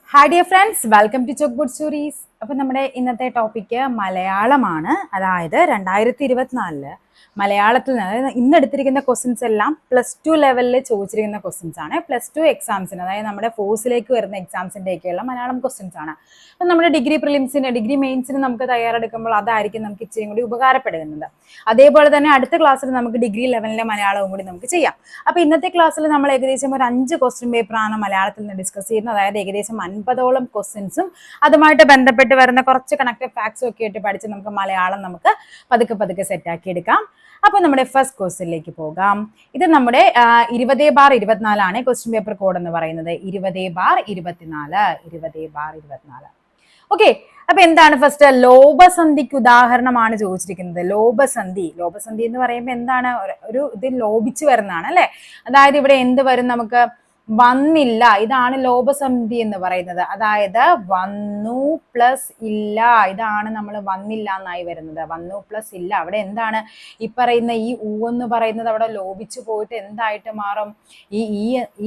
Hi dear friends, welcome to chock bud stories. അപ്പം നമ്മുടെ ഇന്നത്തെ ടോപ്പിക്ക് മലയാളമാണ്. അതായത് 2024 മലയാളത്തിൽ നിന്ന് ഇന്ന് എടുത്തിരിക്കുന്ന ക്വസ്റ്റ്യൻസ് എല്ലാം +2 ലെവലിൽ ചോദിച്ചിരിക്കുന്ന ക്വസ്റ്റ്യൻസ് ആണ്. +2 എക്സാംസിന്, അതായത് നമ്മുടെ ഫോഴ്സിലേക്ക് വരുന്ന എക്സാംസിൻ്റെയൊക്കെയുള്ള മലയാളം ക്വസ്റ്റ്യൻസ് ആണ്. അപ്പം നമ്മുടെ ഡിഗ്രി പ്രിലിംസിന്, ഡിഗ്രി മെയിൻസിന് നമുക്ക് തയ്യാറെടുക്കുമ്പോൾ അതായിരിക്കും നമുക്ക് ഇച്ചിരി കൂടി ഉപകാരപ്പെടുന്നത്. അതേപോലെ തന്നെ അടുത്ത ക്ലാസ്സിൽ നമുക്ക് ഡിഗ്രി ലെവലിലെ മലയാളവും കൂടി നമുക്ക് ചെയ്യാം. അപ്പോൾ ഇന്നത്തെ ക്ലാസ്സിൽ നമ്മൾ ഏകദേശം ഒരു 5 ക്വസ്റ്റ്യൻ പേപ്പറാണ് മലയാളത്തിൽ നിന്ന് ഡിസ്കസ് ചെയ്യുന്നത്. അതായത് ഏകദേശം 50ഓളം ക്വസ്റ്റ്യൻസും അതുമായിട്ട് ബന്ധപ്പെട്ട് വരുന്ന കുറച്ച് കണക്റ്റഡ് ഫാക്ട്സും ഒക്കെ ആയിട്ട് പഠിച്ച് നമുക്ക് മലയാളം നമുക്ക് പതുക്കെ സെറ്റാക്കി എടുക്കാം. അപ്പോൾ നമ്മുടെ ഫസ്റ്റ് ക്വസ്റ്റ്യനിലേക്ക് പോകാം. ഇത് നമ്മുടെ 20/24 ക്വസ്റ്റ്യൻ പേപ്പർ കോഡ് എന്ന് പറയുന്നത്. 20/24. ഓക്കെ, അപ്പൊ എന്താണ് ഫസ്റ്റ്? ലോഭസന്ധിക്ക് ഉദാഹരണമാണ് ചോദിച്ചിരിക്കുന്നത്. ലോഭസന്ധി എന്ന് പറയുമ്പോൾ എന്താണ്? ഒരു ഇത് ലോപിച്ചു വരുന്നതാണ് അല്ലെ. അതായത് ഇവിടെ എന്ത് വരും? നമുക്ക് വന്നില്ല. ഇതാണ് ലോഭസന്ധി എന്ന് പറയുന്നത്. അതായത് വന്നു പ്ലസ് ഇല്ല, ഇതാണ് നമ്മൾ വന്നില്ല എന്നായി വരുന്നത്. വന്നു പ്ലസ് ഇല്ല. അവിടെ എന്താണ് ഈ പറയുന്ന ഈ ഊ എന്ന് പറയുന്നത് അവിടെ ലോപിച്ചു പോയിട്ട് എന്തായിട്ട് മാറും? ഈ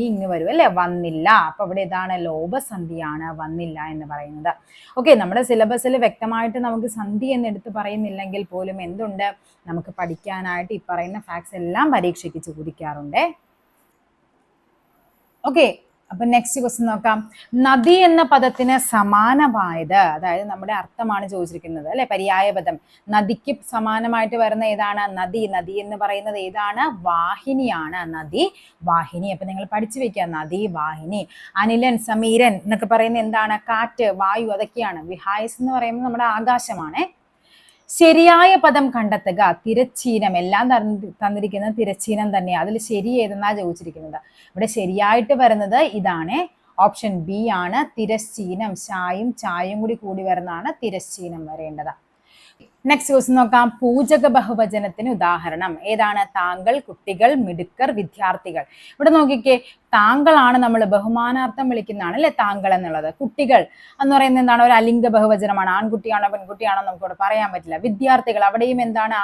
ഇങ്ങ് വരും അല്ലെ, വന്നില്ല. അപ്പൊ ഇവിടെ ഇതാണ് ലോഭസന്ധിയാണ് വന്നില്ല എന്ന് പറയുന്നത്. ഓക്കെ, നമ്മുടെ സിലബസിൽ വ്യക്തമായിട്ട് നമുക്ക് സന്ധി എന്ന് എടുത്ത് പറയുന്നില്ലെങ്കിൽ പോലും എന്തുണ്ട്, നമുക്ക് പഠിക്കാനായിട്ട് ഈ പറയുന്ന ഫാക്ട്സ് എല്ലാം പരീക്ഷയ്ക്ക് ചോദിക്കാറുണ്ട്. ഓക്കെ, അപ്പൊ നെക്സ്റ്റ് ക്വസ്റ്റ്യൻ നോക്കാം. നദി എന്ന പദത്തിന് സമാനമായത്, അതായത് നമ്മുടെ അർത്ഥമാണ് ചോദിച്ചിരിക്കുന്നത് അല്ലെ, പര്യായ പദം. നദിക്ക് സമാനമായിട്ട് വരുന്ന ഏതാണ്? നദി എന്ന് പറയുന്നത് ഏതാണ്? വാഹിനിയാണ്. നദി വാഹിനി. അപ്പൊ നിങ്ങൾ പഠിച്ചു വെക്കുക, നദി വാഹിനി. അനിലൻ, സമീരൻ എന്നൊക്കെ പറയുന്നത് എന്താണ്? കാറ്റ്, വായു, അതൊക്കെയാണ്. വിഹായസ് എന്ന് പറയുന്നത് നമ്മുടെ ആകാശമാണ്. ശരിയായ പദം കണ്ടെത്തുക. തിരച്ചീനം, എല്ലാം തന്നിരിക്കുന്നത് തിരച്ചീനം തന്നെയാണ്. അതിൽ ശരി ഏതെന്നാ ചോദിച്ചിരിക്കുന്നത്. ഇവിടെ ശരിയായിട്ട് വരുന്നത് ഇതാണ്, ഓപ്ഷൻ ബി ആണ്, തിരശ്ചീനം. ചായും കൂടി വരുന്നതാണ് തിരശ്ചീനം വരേണ്ടത്. നെക്സ്റ്റ് ക്വസ്റ്റ്യൻ നോക്കാം. പൂജക ബഹുവചനത്തിന് ഉദാഹരണം ഏതാണ്? താങ്കൾ, കുട്ടികൾ, മിടുക്കർ, വിദ്യാർത്ഥികൾ. ഇവിടെ നോക്കിക്കേ, താങ്കളാണ് നമ്മൾ ബഹുമാനാർത്ഥം വിളിക്കുന്നതാണ് അല്ലെ താങ്കൾ എന്നുള്ളത്. കുട്ടികൾ എന്ന് പറയുന്നത് എന്താണ്? ഒരു അലിംഗ ബഹുവചനമാണ്. ആൺകുട്ടിയാണോ പെൺകുട്ടിയാണോ നമുക്കിവിടെ പറയാൻ പറ്റില്ല. വിദ്യാർത്ഥികൾ, അവിടെയും എന്താണ്?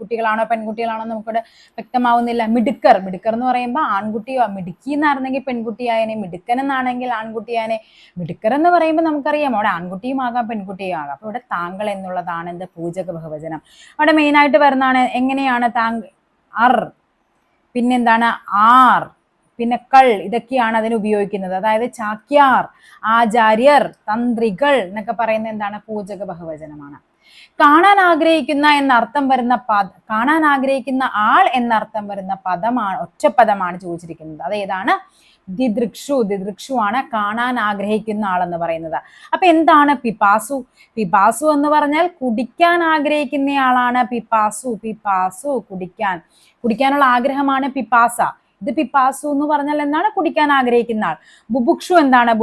കുട്ടികളാണോ പെൺകുട്ടികളാണോ നമുക്കിവിടെ വ്യക്തമാവുന്നില്ല. മിടുക്കർ എന്ന് പറയുമ്പോൾ ആൺകുട്ടിയോ, മിടുക്കി എന്നായിരുന്നെങ്കിൽ പെൺകുട്ടിയായനെ, മിടുക്കൻ എന്നാണെങ്കിൽ ആൺകുട്ടിയായനെ. മിടുക്കർ എന്ന് പറയുമ്പോൾ നമുക്കറിയാം അവിടെ ആൺകുട്ടിയും ആകാം പെൺകുട്ടിയും ആകാം. അപ്പൊ ഇവിടെ താങ്കൾ എന്നുള്ളതാണ് എന്ത്? പൂജക ബഹുവചനം. അവിടെ മെയിൻ ആയിട്ട് വരുന്നതാണ് എങ്ങനെയാണ്? അർ, പിന്നെന്താണ്? ആർ, പിന്നെ കൾ, ഇതൊക്കെയാണ് അതിന് ഉപയോഗിക്കുന്നത്. അതായത് ചാക്യാർ, ആചാര്യർ, തന്ത്രികൾ എന്നൊക്കെ പറയുന്നത് എന്താണ്? പൂജക ബഹുവചനമാണ്. കാണാൻ ആഗ്രഹിക്കുന്ന ആൾ എന്നർത്ഥം വരുന്ന പദമാണ്, ഒറ്റപ്പദമാണ് ചോദിച്ചിരിക്കുന്നത്. അതേതാണ്? ദിദൃക്ഷു ആണ് കാണാൻ ആഗ്രഹിക്കുന്ന ആളെന്ന് പറയുന്നത്. അപ്പൊ എന്താണ് പിപാസു എന്ന് പറഞ്ഞാൽ കുടിക്കാൻ ആഗ്രഹിക്കുന്ന ആളാണ് പിപാസു. കുടിക്കാനുള്ള ആഗ്രഹമാണ് പിപാസ. ഇത് പിപാസു എന്ന് പറഞ്ഞാൽ എന്താണ്? കുടിക്കാൻ ആഗ്രഹിക്കുന്ന ആൾ. ബുഭുക്ഷു എന്താണ്?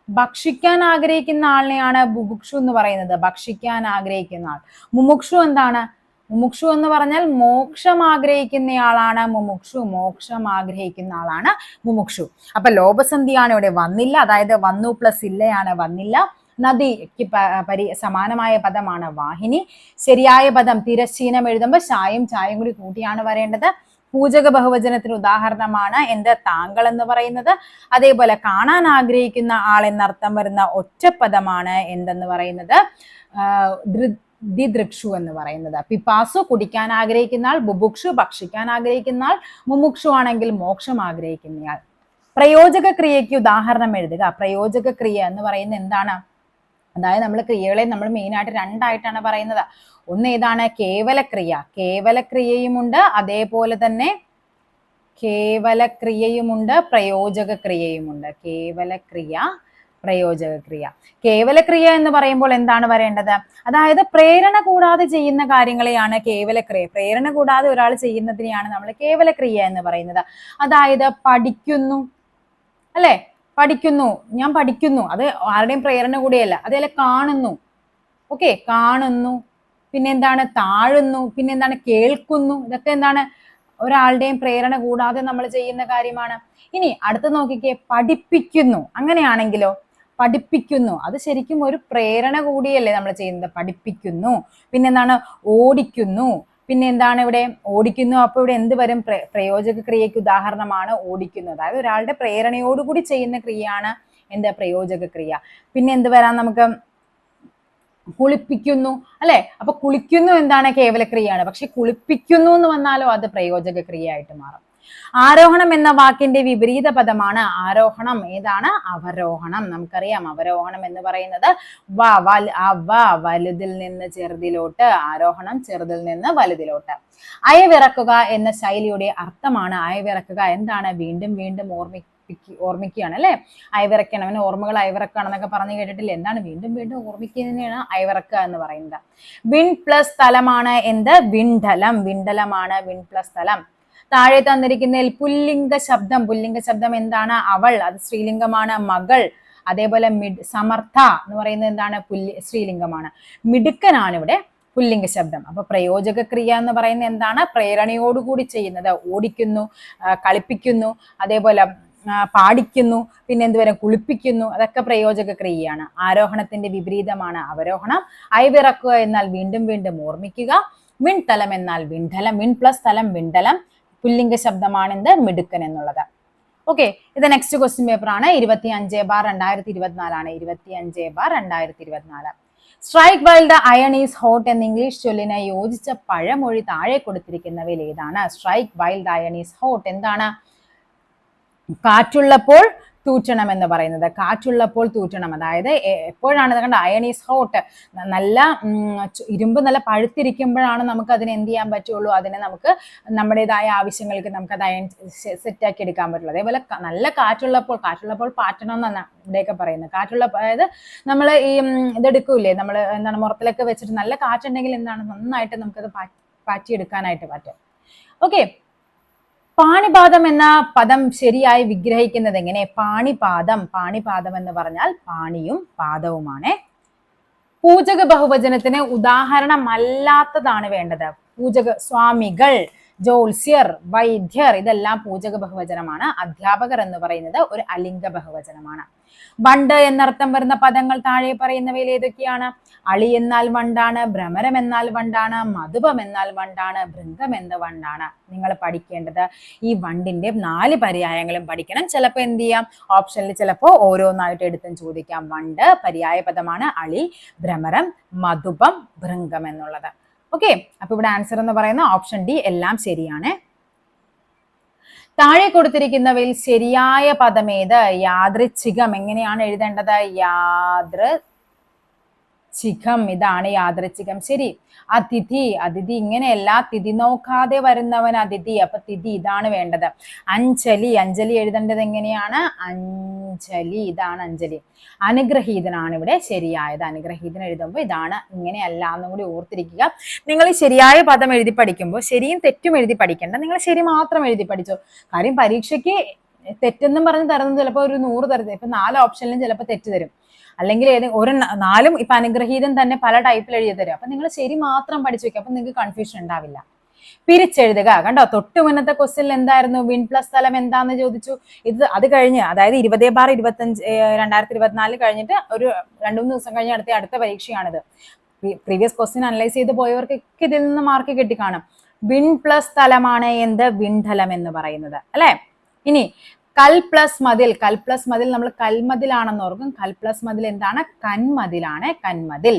ഭക്ഷിക്കാൻ ആഗ്രഹിക്കുന്ന ആളിനെയാണ് ബുഭുക്ഷു എന്ന് പറയുന്നത്. ഭക്ഷിക്കാൻ ആഗ്രഹിക്കുന്ന ആൾ. മുമുക്ഷു എന്താണ്? മുമുക്ഷു എന്ന് പറഞ്ഞാൽ മോക്ഷം ആഗ്രഹിക്കുന്ന ആളാണ് മുമുക്ഷു. മോക്ഷം ആഗ്രഹിക്കുന്ന ആളാണ് മുമുക്ഷു. അപ്പൊ ലോഭസന്ധിയാണ് ഇവിടെ വന്നില്ല, അതായത് വന്നു പ്ലസ് ഇല്ലയാണ് വന്നില്ല. നദിക്ക് സമാനമായ പദമാണ് വാഹിനി. ശരിയായ പദം തിരശ്ചീനം എഴുതുമ്പോൾ ചായും കൂടി കൂട്ടിയാണ് വരേണ്ടത്. പൂജക ബഹുവചനത്തിന് ഉദാഹരണമാണ് എന്ത്? താങ്കൾ എന്ന് പറയുന്നത്. അതേപോലെ കാണാൻ ആഗ്രഹിക്കുന്ന ആൾ എന്നർത്ഥം വരുന്ന ഒറ്റപ്പദമാണ് എന്തെന്ന് പറയുന്നത്? ദിദൃക്ഷു എന്ന് പറയുന്നത്. പിപാസു കുടിക്കാൻ ആഗ്രഹിക്കുന്ന ആൾ, ബുഭുക്ഷു ഭക്ഷിക്കാൻ ആഗ്രഹിക്കുന്ന ആൾ, മുമുക്ഷു ആണെങ്കിൽ മോക്ഷം ആഗ്രഹിക്കുന്നയാൾ. പ്രയോജക ക്രിയയ്ക്ക് ഉദാഹരണം എഴുതുക. പ്രയോജക ക്രിയ എന്ന് പറയുന്നത് എന്താണ്? അതായത് നമ്മൾ ക്രിയകളെ നമ്മൾ മെയിൻ ആയിട്ട് രണ്ടായിട്ടാണ് പറയുന്നത്. ഒന്ന് ഏതാണ്? കേവലക്രിയയുമുണ്ട്, അതേപോലെ തന്നെ പ്രയോജക ക്രിയയുമുണ്ട്. പ്രയോജക ക്രിയ. കേവലക്രിയ എന്ന് പറയുമ്പോൾ എന്താണ് വരേണ്ടത്? അതായത് പ്രേരണ കൂടാതെ ചെയ്യുന്ന കാര്യങ്ങളെയാണ് കേവലക്രിയ. പ്രേരണ കൂടാതെ ഒരാൾ ചെയ്യുന്നതിനെയാണ് നമ്മൾ കേവലക്രിയ എന്ന് പറയുന്നത്. അതായത് പഠിക്കുന്നു അല്ലെ, ഞാൻ പഠിക്കുന്നു, അത് ആരുടെയും പ്രേരണ കൂടിയല്ല. അതേപോലെ കാണുന്നു, ഓക്കെ, കാണുന്നു. പിന്നെന്താണ്? താഴുന്നു. പിന്നെന്താണ്? കേൾക്കുന്നു. ഇതൊക്കെ എന്താണ്? ഒരാളുടെയും പ്രേരണ കൂടാതെ നമ്മൾ ചെയ്യുന്ന കാര്യമാണ്. ഇനി അടുത്ത് നോക്കിക്കേ, പഠിപ്പിക്കുന്നു. അങ്ങനെയാണെങ്കിലോ, പഠിപ്പിക്കുന്നു, അത് ശരിക്കും ഒരു പ്രേരണ കൂടിയല്ലേ നമ്മൾ ചെയ്യുന്നത്. പഠിപ്പിക്കുന്നു. പിന്നെന്താണ്? ഓടിക്കുന്നു. പിന്നെ എന്താണ് ഇവിടെ ഓടിക്കുന്നു. അപ്പൊ ഇവിടെ എന്ത് വരും? പ്രയോജക ക്രിയയ്ക്ക് ഉദാഹരണമാണ് ഓടിക്കുന്നു. അതായത് ഒരാളുടെ പ്രേരണയോടുകൂടി ചെയ്യുന്ന ക്രിയയാണ് എന്ത്? പ്രയോജക ക്രിയ. പിന്നെ എന്ത് വരാം നമുക്ക്? കുളിപ്പിക്കുന്നു അല്ലെ? അപ്പൊ കുളിക്കുന്നു എന്താണ്? കേവല ക്രിയയാണ്. പക്ഷെ കുളിപ്പിക്കുന്നു എന്ന് വന്നാലോ അത് പ്രയോജക ക്രിയ ആയിട്ട് മാറും. ആരോഹണം എന്ന വാക്കിന്റെ വിപരീത പദമാണ് ആരോഹണം. ഏതാണ്? അവരോഹണം. നമുക്കറിയാം അവരോഹണം എന്ന് പറയുന്നത് വലുതിൽ നിന്ന് ചെറുതിലോട്ട്, ആരോഹണം ചെറുതിൽ നിന്ന് വലുതിലോട്ട്. അയവിറക്കുക എന്ന ശൈലിയുടെ അർത്ഥമാണ്. അയവിറക്കുക എന്താണ്? വീണ്ടും വീണ്ടും ഓർമ്മിക്കുകയാണ് അല്ലെ? അയവിറക്കണം, അവന് ഓർമ്മകൾ അയവിറക്കണം എന്നൊക്കെ പറഞ്ഞു കേട്ടിട്ടില്ല. എന്താണ്? വീണ്ടും വീണ്ടും ഓർമ്മിക്കുന്നതിനെയാണ് അയവിറക്കുക എന്ന് പറയുന്നത്. വിൺ പ്ലസ് സ്ഥലമാണ് എന്ത്? വിണ്ഡലം. വിണ്ഡലമാണ് വിൺ പ്ലസ് സ്ഥലം. താഴെ തന്നിരിക്കുന്നതിൽ പുല്ലിംഗ ശബ്ദം എന്താണ്? അവൾ, അത് സ്ത്രീലിംഗമാണ്. മകൾ, അതേപോലെ സമർത്ഥ എന്ന് പറയുന്നത് എന്താണ്? സ്ത്രീലിംഗമാണ്. മിടുക്കനാണ് ഇവിടെ പുല്ലിംഗ ശബ്ദം. അപ്പൊ പ്രയോജക ക്രിയ എന്ന് പറയുന്നത് എന്താണ്? പ്രേരണയോടുകൂടി ചെയ്യുന്നത്. ഓടിക്കുന്നു, കളിപ്പിക്കുന്നു, അതേപോലെ പാടിക്കുന്നു, പിന്നെ എന്തുവരെ കുളിപ്പിക്കുന്നു, അതൊക്കെ പ്രയോജക ക്രിയയാണ്. ആരോഹണത്തിന്റെ വിപരീതമാണ് അവരോഹണം. അയവിറക്കുക എന്നാൽ വീണ്ടും വീണ്ടും ഓർമ്മിക്കുക. വിൺതലം എന്നാൽ വിണ്ഡലം. വിൺ പ്ലസ് സ്ഥലം വിണ്ഡലം. പുല്ലിംഗ ശബ്ദമാണ് എന്ത്? മിടുക്കൻ എന്നുള്ളത്. ഓക്കെ, ഇത് നെക്സ്റ്റ് ക്വസ്റ്റ്യൻ പേപ്പർ ആണ്. 25/2024 25/2024. Strike while the iron is hot എന്ന ഇംഗ്ലീഷ് ചൊല്ലിന് യോജിച്ച പഴമൊഴി താഴെ കൊടുത്തിരിക്കുന്നവയിൽ ഏതാണ്? Strike while the iron is hot എന്താണ്? കാറ്റുള്ളപ്പോൾ തൂറ്റണം എന്ന് പറയുന്നത്. കാറ്റുള്ളപ്പോൾ തൂറ്റണം, അതായത് എപ്പോഴാണ് കണ്ട അയൺ ഈസ് ഹോട്ട്, നല്ല ഇരുമ്പ് നല്ല പഴുത്തിരിക്കുമ്പോഴാണ് നമുക്ക് അതിനെ എന്ത് ചെയ്യാൻ പറ്റുള്ളൂ? അതിനെ നമുക്ക് നമ്മുടേതായ ആവശ്യങ്ങൾക്ക് നമുക്ക് അത് അയൺ സെറ്റാക്കി എടുക്കാൻ പറ്റുള്ളൂ. അതേപോലെ നല്ല കാറ്റുള്ളപ്പോൾ പാറ്റണം എന്നാണ് ഇവിടെയൊക്കെ പറയുന്നത്. അതായത് നമ്മൾ ഈ ഇതെടുക്കൂലേ, നമ്മൾ എന്താണ് മുറത്തിലൊക്കെ വെച്ചിട്ട് നല്ല കാറ്റുണ്ടെങ്കിൽ എന്താണ് നന്നായിട്ട് നമുക്കത് പാറ്റിയെടുക്കാനായിട്ട് പറ്റും. ഓക്കെ, പാണിപാദം എന്ന പദം ശരിയായി വിഗ്രഹിക്കുന്നത് എങ്ങനെ? പാണിപാദം എന്ന് പറഞ്ഞാൽ പാണിയും പാദവുമാണ്. പൂജക ബഹുവചനത്തിന് ഉദാഹരണമല്ലാത്തതാണ് വേണ്ടത്. സ്വാമികൾ, ജ്യോത്സ്യർ, വൈദ്യർ ഇതെല്ലാം പൂജക ബഹുവചനമാണ്. അധ്യാപകർ എന്ന് പറയുന്നത് ഒരു അലിംഗ ബഹുവചനമാണ്. വണ്ട് എന്നർത്ഥം വരുന്ന പദങ്ങൾ താഴെ പറയുന്നവയിൽ ഏതൊക്കെയാണ്? അളി എന്നാൽ വണ്ടാണ്, ഭ്രമരം എന്നാൽ വണ്ടാണ്, മധുപം എന്നാൽ വണ്ടാണ്, ഭൃംഗം എന്ന വണ്ടാണ്. നിങ്ങൾ പഠിക്കേണ്ടത് ഈ വണ്ടിന്റെ 4 പര്യായങ്ങളും പഠിക്കണം. ചിലപ്പോൾ എന്ത് ചെയ്യാം, ഓപ്ഷനിൽ ചിലപ്പോൾ ഓരോന്നായിട്ട് എടുത്തും ചോദിക്കാം. വണ്ട് പര്യായ പദമാണ്, അളി, ഭ്രമരം, മധുപം, ഭൃംഗം എന്നുള്ളത്. ഓക്കെ, അപ്പൊ ഇവിടെ ആൻസർ എന്ന് പറയുന്ന ഓപ്ഷൻ ഡി എല്ലാം ശരിയാണ്. താഴെ കൊടുത്തിരിക്കുന്നവയിൽ ശരിയായ പദമേത്? യാദൃച്ഛികം. എങ്ങനെയാണ് എഴുതേണ്ടത്? യാദൃച്ഛികം. ഇതാണ് യാദൃച്ഛികം. ശരി. അതിഥി ഇങ്ങനെയല്ല, തിഥി നോക്കാതെ വരുന്നവൻ അതിഥി. അപ്പൊ തിഥി ഇതാണ് വേണ്ടത്. അഞ്ജലി എഴുതേണ്ടത് എങ്ങനെയാണ്? അഞ്ജലി, ഇതാണ് അഞ്ജലി. അനുഗ്രഹീതനാണ് ഇവിടെ ശരിയായത്. അനുഗ്രഹീതൻ എഴുതുമ്പോൾ ഇതാണ്, ഇങ്ങനെയല്ല എന്നും കൂടി ഓർത്തിരിക്കുക. നിങ്ങൾ ഈ ശരിയായ പദം എഴുതി പഠിക്കുമ്പോൾ ശരിയും തെറ്റും എഴുതി പഠിക്കേണ്ട, നിങ്ങൾ ശരി മാത്രം എഴുതി പഠിച്ചോ. കാര്യം പരീക്ഷയ്ക്ക് തെറ്റെന്നും പറഞ്ഞ് തരുന്നത് ചിലപ്പോൾ ഒരു 100 തരുന്നത്. ഇപ്പൊ 4 ഓപ്ഷനിലും ചിലപ്പോൾ തെറ്റ് തരും, അല്ലെങ്കിൽ ഒരു 4 ഇപ്പൊ അനുഗ്രഹീതം തന്നെ പല ടൈപ്പിൽ എഴുതി തരും. അപ്പൊ നിങ്ങൾ ശരി മാത്രം പഠിച്ചു വെക്കുക, അപ്പൊ നിങ്ങൾക്ക് കൺഫ്യൂഷൻ ഉണ്ടാവില്ല. പിരിച്ചെഴുതുക. കണ്ടോ, തൊട്ട് മുന്നത്തെ ക്വസ്റ്റ്യനിൽ എന്തായിരുന്നു? വിൺ പ്ലസ് സ്ഥലം എന്താന്ന് ചോദിച്ചു. അത് കഴിഞ്ഞ്, അതായത് 20/25/2024 കഴിഞ്ഞിട്ട് ഒരു 2-3 ദിവസം കഴിഞ്ഞ് അടുത്ത പരീക്ഷയാണിത്. പ്രീവിയസ് ക്വസ്റ്റ്യൻ അനലൈസ് ചെയ്ത് പോയവർക്കൊക്കെ ഇതിൽ നിന്ന് മാർക്ക് കിട്ടിക്കാണും. വിൺ പ്ലസ് സ്ഥലമാണ് എന്ത്? വിണ്ഡലം എന്ന് പറയുന്നത് അല്ലെ. ഇനി കൽ പ്ലസ് മതിൽ നമ്മൾ കൽമതിലാണെന്ന് ഓർക്കും. കൽ പ്ലസ് മതിൽ എന്താണ്? കന്മതിലാണ്. കന്മതിൽ.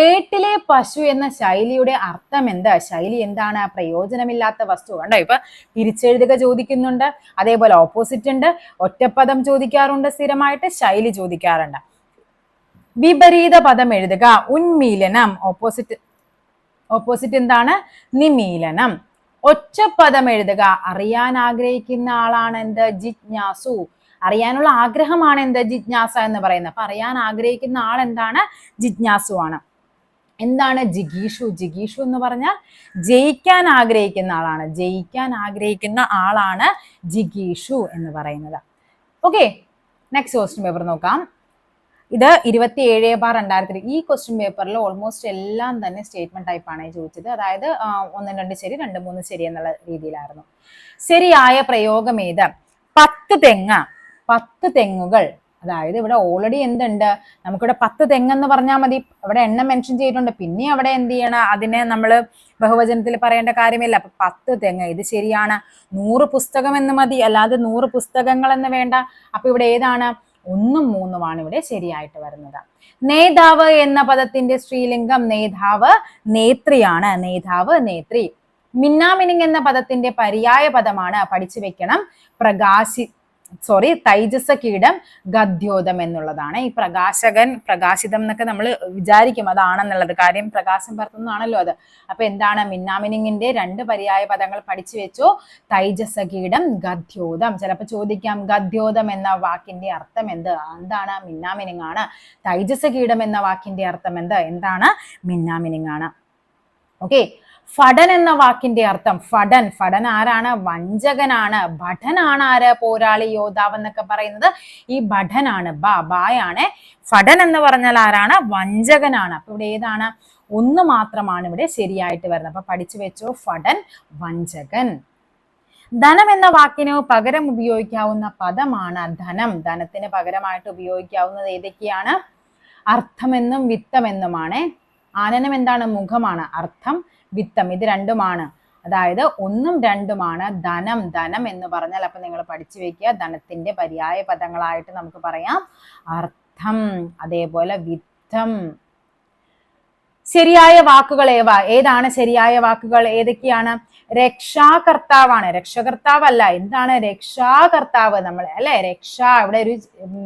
ഏട്ടിലെ പശു എന്ന ശൈലിയുടെ അർത്ഥം എന്താ? ശൈലി എന്താണ്? പ്രയോജനമില്ലാത്ത വസ്തു. കണ്ടോ, ഇപ്പൊ പിരിച്ചെഴുതുക ചോദിക്കുന്നുണ്ട്, അതേപോലെ ഓപ്പോസിറ്റ് ഉണ്ട്, ഒറ്റപ്പദം ചോദിക്കാറുണ്ട്, സ്ഥിരമായിട്ട് ശൈലി ചോദിക്കാറുണ്ട്. വിപരീത പദം എഴുതുക. ഉന്മീലനം. ഓപ്പോസിറ്റ് എന്താണ്? നിമീലനം. ഒറ്റപ്പദം എഴുതുക. അറിയാൻ ആഗ്രഹിക്കുന്ന ആളാണ് എന്ത്? ജിജ്ഞാസു. അറിയാനുള്ള ആഗ്രഹമാണ് എന്ത്? ജിജ്ഞാസ എന്ന് പറയുന്നത്. അപ്പൊ അറിയാൻ ആഗ്രഹിക്കുന്ന ആൾ എന്താണ്? ജിജ്ഞാസു ആണ്. എന്താണ് ജിഗീഷു എന്ന് പറഞ്ഞാൽ ജയിക്കാൻ ആഗ്രഹിക്കുന്ന ആളാണ്. ജിഗീഷു എന്ന് പറയുന്നത്. ഓക്കെ, നെക്സ്റ്റ് ക്വസ്റ്റ്യൻ പേപ്പർ നോക്കാം. ഇത് 27/2000. ഈ ക്വസ്റ്റ്യൻ പേപ്പറിൽ ഓൾമോസ്റ്റ് എല്ലാം തന്നെ സ്റ്റേറ്റ്മെന്റ് ടൈപ്പാണ് ചോദിച്ചത്. അതായത് 1, 2 ശരി, 2, 3 ശരി എന്നുള്ള രീതിയിലായിരുന്നു. ശരിയായ പ്രയോഗം ഏത്? 10 തെങ്ങുകൾ അതായത് ഇവിടെ ഓൾറെഡി എന്തുണ്ട്, നമുക്കിവിടെ 10 തെങ്ങെന്ന് പറഞ്ഞാൽ മതി, ഇവിടെ എണ്ണം മെൻഷൻ ചെയ്തിട്ടുണ്ട്. പിന്നെ അവിടെ എന്ത് ചെയ്യണം, അതിനെ നമ്മൾ ബഹുവചനത്തിൽ പറയേണ്ട കാര്യമില്ല. അപ്പൊ 10 തെങ്ങ്, ഇത് ശരിയാണ്. 100 പുസ്തകം എന്ന് മതി, അല്ലാതെ 100 പുസ്തകങ്ങൾ എന്ന് വേണ്ട. അപ്പൊ ഇവിടെ ഏതാണ്, 1ഉം 3ഉമാണ് ഇവിടെ ശരിയായിട്ട് വരുന്നത്. നേതാവ് എന്ന പദത്തിന്റെ സ്ത്രീലിംഗം നേതാവ് നേത്രിയാണ്. നേതാവ് നേത്രി. മിന്നാമിനിങ് എന്ന പദത്തിന്റെ പര്യായ പദമാണ്, പഠിച്ചു വെക്കണം, തൈജസ കീടം ഗദ്യോതം എന്നുള്ളതാണ്. ഈ പ്രകാശകൻ, പ്രകാശിതം എന്നൊക്കെ നമ്മൾ വിചാരിക്കും അതാണെന്നുള്ളത്, കാര്യം പ്രകാശം പരത്തുന്നതാണല്ലോ അത്. അപ്പൊ എന്താണ്, മിന്നാമിനിങ്ങിന്റെ 2 പര്യായ പദങ്ങൾ പഠിച്ചു വെച്ചു. തൈജസ കീടം, ഗദ്യോതം. ചിലപ്പോൾ ചോദിക്കാം ഗദ്യോതം എന്ന വാക്കിന്റെ അർത്ഥം എന്താണ്, മിന്നാമിനിങ് ആണ്. തൈജസ കീടം എന്ന വാക്കിന്റെ അർത്ഥം എന്താണ്, മിന്നാമിനിങ് ആണ്. ഓക്കെ. ഫടൻ എന്ന വാക്കിന്റെ അർത്ഥം, ഫടൻ ആരാണ്, വഞ്ചകനാണ്. ഭടനാണ് ആര്, പോരാളി, യോദ്ധാവ് എന്നൊക്കെ പറയുന്നത് ഈ ഭടനാണ്, ബായാണ്. ഫടൻ എന്ന് പറഞ്ഞാൽ ആരാണ്, വഞ്ചകനാണ്. അപ്പൊ ഇവിടെ ഏതാണ്, 1 മാത്രമാണ് ഇവിടെ ശരിയായിട്ട് വരുന്നത്. അപ്പൊ പഠിച്ചു വെച്ചോ, ഫടൻ, വഞ്ചകൻ. ധനം എന്ന വാക്കിന് പകരം ഉപയോഗിക്കാവുന്ന പദമാണ് ധനം. ധനത്തിന് പകരമായിട്ട് ഉപയോഗിക്കാവുന്നത് ഏതൊക്കെയാണ്, അർത്ഥമെന്നും വിത്തമെന്നുമാണ്. ആനനം എന്താണ്, മുഖമാണ്. അർത്ഥം, വിത്തം, ഇത് രണ്ടുമാണ്. അതായത് 1ഉം 2ഉമാണ്. ധനം എന്ന് പറഞ്ഞാൽ, അപ്പൊ നിങ്ങൾ പഠിച്ചു വെക്കുക, ധനത്തിന്റെ പര്യായ പദങ്ങളായിട്ട് നമുക്ക് പറയാം അർത്ഥം, അതേപോലെ വിത്തം. ശരിയായ വാക്കുകൾ ഏതാണ് ശരിയായ വാക്കുകൾ, ഏതൊക്കെയാണ്, രക്ഷാകർത്താവാണ്. രക്ഷകർത്താവല്ല, എന്താണ്, രക്ഷാകർത്താവ്. നമ്മൾ അല്ലെ, ഇവിടെ ഒരു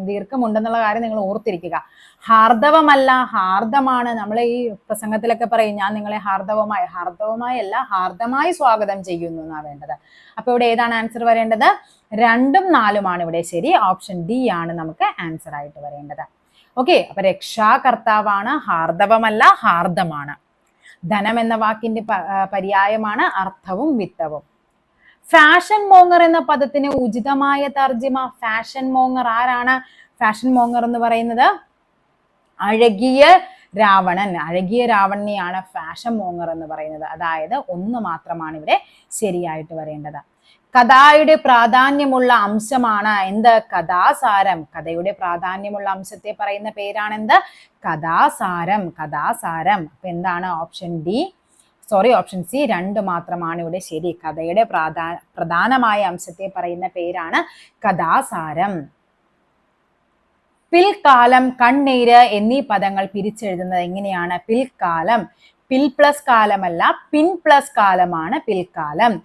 ദീർഘമുണ്ടെന്നുള്ള കാര്യം നിങ്ങൾ ഓർത്തിരിക്കുക. ഹാർദവമല്ല, ഹാർദമാണ്. നമ്മൾ ഈ പ്രസംഗത്തിലൊക്കെ പറയും, ഞാൻ നിങ്ങളെ ഹാർദവമായി അല്ല, ഹാർദമായി സ്വാഗതം ചെയ്യുന്നു എന്നാ വേണ്ടത്. അപ്പൊ ഇവിടെ ഏതാണ് ആൻസർ വരേണ്ടത്, 2ഉം 4ഉമാണ് ഇവിടെ ശരി. ഓപ്ഷൻ ഡി ആണ് നമുക്ക് ആൻസർ ആയിട്ട് വരേണ്ടത്. ഓക്കെ. അപ്പൊ രക്ഷാകർത്താവാണ്, ഹാർദവമല്ല, ഹാർദമാണ്. ധനം എന്ന വാക്കിന്റെ പര്യായമാണ് അർത്ഥവും വിത്തവും. ഫാഷൻ മോങ്ങർ എന്ന പദത്തിന് ഉചിതമായ തർജിമ. ഫാഷൻ മോങ്ങർ ആരാണ്, ഫാഷൻ മോങ്ങർ എന്ന് പറയുന്നത് അഴകിയ രാവണനെയാണ് ഫാഷൻ മോങ്ങർ എന്ന് പറയുന്നത്. അതായത് 1 മാത്രമാണ് ഇവിടെ ശരിയായിട്ട് വരേണ്ടത്. കഥയുടെ പ്രാധാന്യമുള്ള അംശമാണ് കഥാസാരം. കഥയുടെ പ്രാധാന്യമുള്ള അംശത്തെ പറയുന്ന പേരാണ് കഥാസാരം. അപ്പൊ എന്താണ്, ഓപ്ഷൻ സി 2 മാത്രമാണ് ഇവിടെ ശരി. കഥയുടെ പ്രധാനമായ അംശത്തെ പറയുന്ന പേരാണ് കഥാസാരം. പിൽക്കാലം, കണ്ണീര് എന്നീ പദങ്ങൾ പിരിച്ചെഴുതുന്നത് എങ്ങനെയാണ്? പിൽക്കാലം, പിൽ പ്ലസ് കാലമല്ല, പിൻ പ്ലസ് കാലമാണ് പിൽക്കാലം.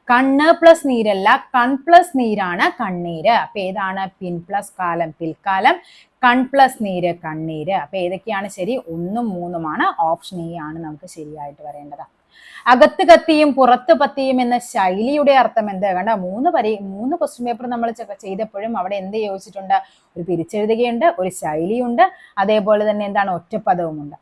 കണ്ണ് പ്ലസ് നീരല്ല, കൺ പ്ലസ് നീരാണ് കണ്ണീര്. അപ്പൊ ഏതാണ്, പിൻ പ്ലസ് കാലം പിൽക്കാലം, കൺ പ്ലസ് നീര് കണ്ണീര്. അപ്പൊ ഏതൊക്കെയാണ് ശരി, 1ഉം 3ഉമാണ്. ഓപ്ഷൻ എ ആണ് നമുക്ക് ശരിയായിട്ട് വരേണ്ടത്. അകത്ത് കത്തിയും പുറത്ത് പത്തിയും എന്ന ശൈലിയുടെ അർത്ഥം കണ്ട 3 ക്വസ്റ്റ്യൻ പേപ്പർ നമ്മൾ ചെയ്തപ്പോഴും അവിടെ എന്ത് ചോദിച്ചിട്ടുണ്ട്, ഒരു പിരിച്ചെഴുതുകയുണ്ട്, ഒരു ശൈലിയുണ്ട്, അതേപോലെ തന്നെ എന്താണ്, ഒറ്റപ്പദവുമുണ്ട്.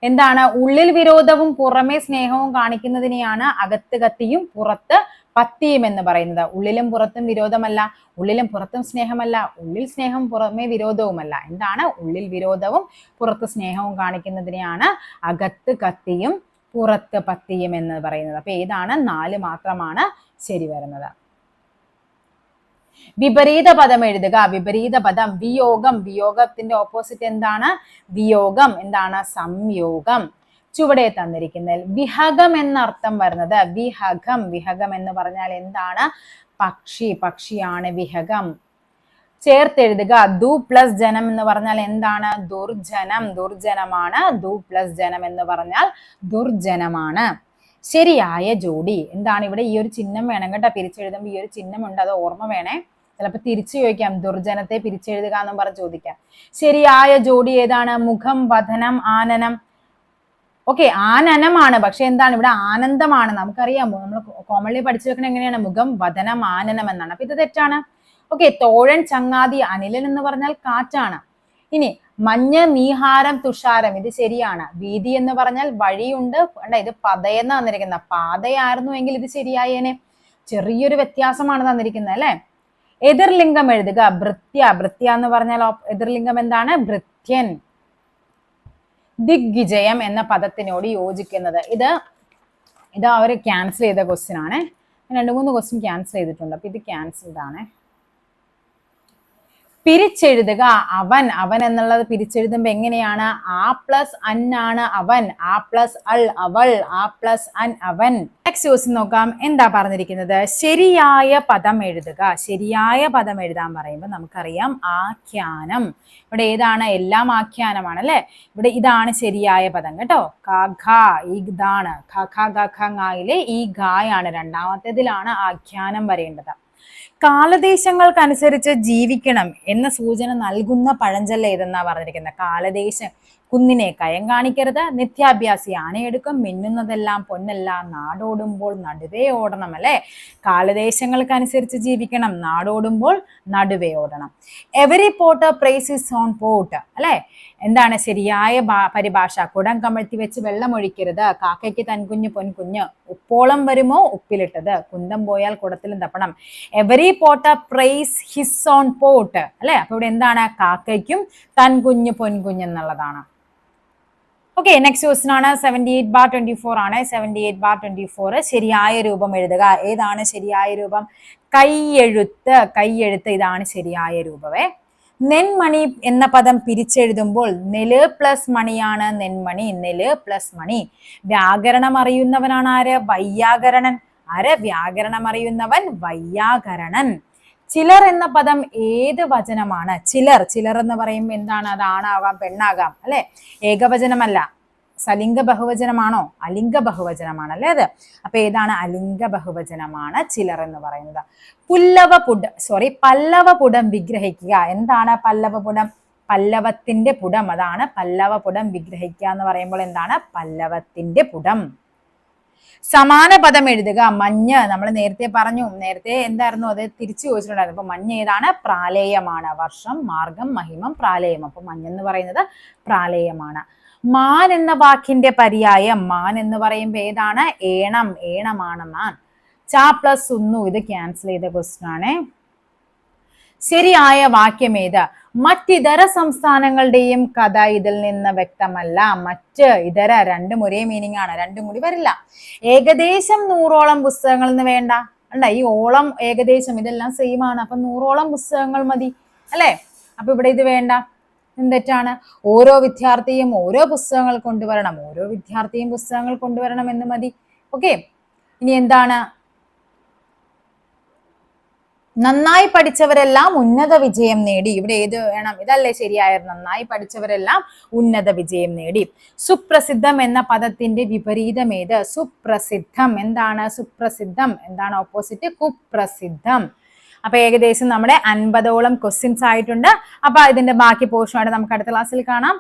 എന്താണ്, ഉള്ളിൽ വിരോധവും പുറമേ സ്നേഹവും കാണിക്കുന്നതിനെയാണ് അകത്ത് കത്തിയും പുറത്ത് പത്തിയും എന്ന് പറയുന്നത്. ഉള്ളിലും പുറത്തും വിരോധമല്ല, ഉള്ളിലും പുറത്തും സ്നേഹമല്ല, ഉള്ളിൽ സ്നേഹം പുറമേ വിരോധവുമല്ല. എന്താണ്, ഉള്ളിൽ വിരോധവും പുറത്ത് സ്നേഹവും കാണിക്കുന്നതിനെയാണ് അകത്ത് കത്തിയും പുറത്ത് പത്തിയും എന്ന് പറയുന്നത്. അപ്പൊ ഏതാണ്, 4 മാത്രമാണ് ശരി വരുന്നത്. വിപരീത പദം എഴുതുക. വിപരീത പദം വിയോഗം. വിയോഗത്തിന്റെ ഓപ്പോസിറ്റ് എന്താണ്, വിയോഗം. എന്താണ്, സംയോഗം. ചുവടെ തന്നിരിക്കുന്നതിൽ വിഹകം എന്ന അർത്ഥം വരുന്നത് വിഹകം എന്ന് പറഞ്ഞാൽ എന്താണ്, പക്ഷിയാണ് വിഹകം. ചേർത്തെഴുതുക. ദു പ്ലസ് ജനം എന്ന് പറഞ്ഞാൽ എന്താണ്, ദുർജനമാണ്. ദു പ്ലസ് ജനം എന്ന് പറഞ്ഞാൽ ദുർജനമാണ്. ശരിയായ ജോഡി എന്താണ്, ഇവിടെ ഈ ഒരു ചിഹ്നം വേണം കേട്ടോ, പിരിച്ചെഴുതുമ്പോൾ ഈ ഒരു ചിഹ്നം ഉണ്ട്, അത് ഓർമ്മ വേണേ. ചിലപ്പോൾ തിരിച്ചു ചോദിക്കാം, ദുർജനത്തെ പിരിച്ചെഴുതുക എന്നും പറഞ്ഞ് ചോദിക്കാം. ശരിയായ ജോഡി ഏതാണ്, മുഖം, വദനം, ആനനം. ഓക്കെ, ആനനമാണ്, പക്ഷെ എന്താണ് ഇവിടെ ആനന്ദമാണ്. നമുക്കറിയാമോ, നമ്മൾ കോമൺലി പഠിച്ചു വെക്കണം എങ്ങനെയാണ്, മുഖം, വദനം, ആനനം എന്നാണ്. അപ്പൊ ഇത് തെറ്റാണ്. ഓക്കെ, തോഴൻ, ചങ്ങാതി, അനിലൻ എന്ന് പറഞ്ഞാൽ കാറ്റാണ്. ഇനി മഞ്ഞ്, നീഹാരം, തുഷാരം, ഇത് ശരിയാണ്. വീതി എന്ന് പറഞ്ഞാൽ വഴിയുണ്ട്, ഇത് പതയെന്ന് തന്നിരിക്കുന്ന, പാതയായിരുന്നു എങ്കിൽ ഇത് ശരിയായേനെ. ചെറിയൊരു വ്യത്യാസമാണ് തന്നിരിക്കുന്നത് അല്ലെ. എതിർലിംഗം എഴുതുക. ഭൃത്യ എന്ന് പറഞ്ഞാൽ എതിർലിംഗം എന്താണ്, ഭൃത്യൻ. ദിഗ്വിജയം എന്ന പദത്തിനോട് യോജിക്കുന്നത്. ഇത് അവർ ക്യാൻസൽ ചെയ്ത ക്വസ്റ്റ്യൻ ആണ്. 2-3 ക്വസ്റ്റ്യൻ ക്യാൻസൽ ചെയ്തിട്ടുണ്ട്. അപ്പൊ ഇത് ക്യാൻസൽഡ് ആണ്. പിരിച്ചെഴുതുക അവൻ. അവൻ എന്നുള്ളത് പിരിച്ചെഴുതുമ്പോ എങ്ങനെയാണ്? ആ പ്ലസ് അൻ ആണ് അവൻ, ആ പ്ലസ് അൾ അവൾ, ആ പ്ലസ് അൻ അവൻ. നെക്സ്റ്റ് ക്വസ്റ്റ്യൻ നോക്കാം. എന്താ പറഞ്ഞിരിക്കുന്നത്? ശരിയായ പദം എഴുതുക. ശരിയായ പദം എഴുതാൻ പറയുമ്പോൾ നമുക്കറിയാം ആഖ്യാനം. ഇവിടെ ഏതാണ്? എല്ലാം ആഖ്യാനമാണ് അല്ലെ. ഇവിടെ ഇതാണ് ശരിയായ പദം കേട്ടോ. ക ഖ ഇതാണ് ഖ ഖ ഗ ഖ ങയിലെ ഈ ഘായാണ്, രണ്ടാമത്തേതിലാണ് ആഖ്യാനം വരേണ്ടത്. കാലദേശങ്ങൾക്കനുസരിച്ച് ജീവിക്കണം എന്ന സൂചന നൽകുന്ന പഴഞ്ചൊല്ല് ഏതെന്നാ പറഞ്ഞിരിക്കുന്നത്? കാലദേശം കുന്നിനെ കയം കാണിക്കരുത്, നിത്യാഭ്യാസി ആനയെടുക്കും, മിന്നുന്നതെല്ലാം പൊന്നല്ല, നാടോടുമ്പോൾ നടുവേ ഓടണം അല്ലെ. കാലദേശങ്ങൾക്കനുസരിച്ച് ജീവിക്കണം, നാടോടുമ്പോൾ നടുവേ ഓടണം. Every potter praise his own pot അല്ലെ. എന്താണ് ശരിയായ പരിഭാഷ? കുടം കമഴ്ത്തി വെച്ച് വെള്ളം ഒഴിക്കരുത്, കാക്കയ്ക്ക് തൻകുഞ്ഞ് പൊൻകുഞ്ഞ്, ഉപ്പോളം വരുമോ ഉപ്പിലിട്ടത്, കുന്തം പോയാൽ കുടത്തിലും തപ്പണം. Every potter praise his own pot അല്ലെ. അപ്പൊ ഇവിടെ എന്താണ്? കാക്കയ്ക്കും തൻകുഞ്ഞ് പൊൻകുഞ്ഞ് എന്നുള്ളതാണ്. ഓക്കെ, നെക്സ്റ്റ് ക്വസ്റ്റൻ ആണ് 78/24 ആണ്. 78/24 ശരിയായ രൂപം എഴുതുക. ഏതാണ് ശരിയായ രൂപം? കൈയെഴുത്ത്. കൈയെഴുത്ത് ഇതാണ് ശരിയായ രൂപമേ. നെന്മണി എന്ന പദം പിരിച്ചെഴുതുമ്പോൾ നെല് പ്ലസ് മണിയാണ് നെന്മണി, നെല് പ്ലസ് മണി. വ്യാകരണം അറിയുന്നവനാണ് ആര്? വൈയാകരണൻ. ആര്? വ്യാകരണം അറിയുന്നവൻ വൈയാകരണൻ. ചിലർ എന്ന പദം ഏത് വചനമാണ്? ചിലർ. ചിലർ എന്ന് പറയുമ്പോൾ എന്താണ്? അത് ആണാകാം പെണ്ണാകാം അല്ലെ. ഏകവചനമല്ല. സലിംഗ ബഹുവചനമാണോ? അലിംഗ ബഹുവചനമാണ് അല്ലേ അത്. അപ്പൊ ഏതാണ്? അലിംഗ ബഹുവചനമാണ് ചിലർ എന്ന് പറയുന്നത്. പല്ലവ പുടം വിഗ്രഹിക്കുക. എന്താണ് പല്ലവ പുടം? പല്ലവത്തിന്റെ പുടം. അതാണ് പല്ലവ പുടം വിഗ്രഹിക്കുക എന്ന് പറയുമ്പോൾ എന്താണ്? പല്ലവത്തിന്റെ പുടം. സമാന പദം എഴുതുക. മഞ്ഞ് നമ്മൾ നേരത്തെ പറഞ്ഞു. നേരത്തെ എന്തായിരുന്നു? അത് തിരിച്ചു ചോദിച്ചിട്ടുണ്ടായിരുന്നു. അപ്പൊ മഞ്ഞ് ഏതാണ്? പ്രാലേയമാണ്. വർഷം, മാർഗം, മഹിമം, പ്രാലേയം. അപ്പൊ മഞ്ഞെന്ന് പറയുന്നത് പ്രാലേയമാണ്. മാൻ എന്ന വാക്കിന്റെ പര്യായം. മാൻ എന്ന് പറയുമ്പോൾ ഏതാണ്? ഏണം. ഏണമാണ് മാൻ. ച പ്ലസ് ഉന്നു. ഇത് ക്യാൻസൽ ചെയ്ത ക്വസ്റ്റ്യൻ ആണ്. ശരിയായ വാക്യം ഏത്? മറ്റിതര സംസ്ഥാനങ്ങളുടെയും കഥ ഇതിൽ നിന്ന് വ്യക്തമല്ല. മറ്റ്, ഇതര രണ്ടും ഒരേ മീനിങ് ആണ്, രണ്ടും കൂടി വരില്ല. ഏകദേശം 100ഓളം പുസ്തകങ്ങൾ എന്ന് വേണ്ട. അല്ല, ഈ ഓളം ഏകദേശം ഇതെല്ലാം സെയിം ആണ്. അപ്പൊ 100ഓളം പുസ്തകങ്ങൾ മതി അല്ലെ. അപ്പൊ ഇവിടെ ഇത് വേണ്ട. എന്തെറ്റാണ്? ഓരോ വിദ്യാർത്ഥിയും ഓരോ പുസ്തകങ്ങൾ കൊണ്ടുവരണം, ഓരോ വിദ്യാർത്ഥിയും പുസ്തകങ്ങൾ കൊണ്ടുവരണം എന്ന് മതി. ഓക്കെ, ഇനി എന്താണ്? നന്നായി പഠിച്ചവരെല്ലാം ഉന്നത വിജയം നേടി. ഇവിടെ ഏത് വേണം? ഇതല്ലേ ശരിയായത്? നന്നായി പഠിച്ചവരെല്ലാം ഉന്നത വിജയം നേടി. സുപ്രസിദ്ധം എന്ന പദത്തിന്റെ വിപരീതം ഏത്? സുപ്രസിദ്ധം. എന്താണ് സുപ്രസിദ്ധം? എന്താണ് ഓപ്പോസിറ്റ്? കുപ്രസിദ്ധം. അപ്പൊ ഏകദേശം നമ്മുടെ 50ഓളം ക്വസ്റ്റ്യൻസ് ആയിട്ടുണ്ട്. അപ്പൊ ഇതിന്റെ ബാക്കി പോർഷൻ ആയിട്ട് നമുക്ക് അടുത്ത ക്ലാസ്സിൽ കാണാം.